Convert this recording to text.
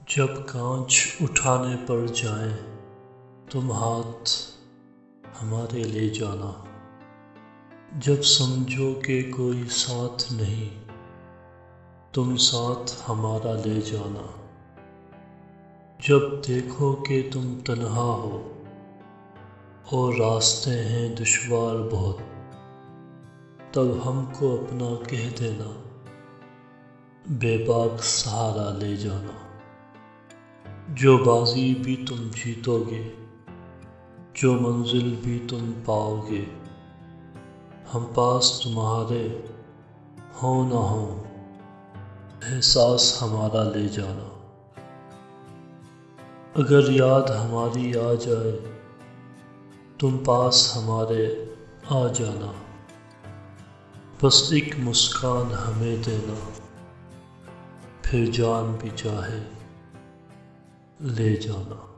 جب کانچ اٹھانے پر جائیں تم ہاتھ ہمارے لے جانا، جب سمجھو کہ کوئی ساتھ نہیں تم ساتھ ہمارا لے جانا، جب دیکھو کہ تم تنہا ہو اور راستے ہیں دشوار بہت، تب ہم کو اپنا کہہ دینا، بے باک سہارا لے جانا۔ جو بازی بھی تم جیتو گے، جو منزل بھی تم پاؤ گے، ہم پاس تمہارے ہوں نہ ہوں، احساس ہمارا لے جانا۔ اگر یاد ہماری آ جائے تم پاس ہمارے آ جانا، بس ایک مسکان ہمیں دینا، پھر جان بھی چاہے لے جانا۔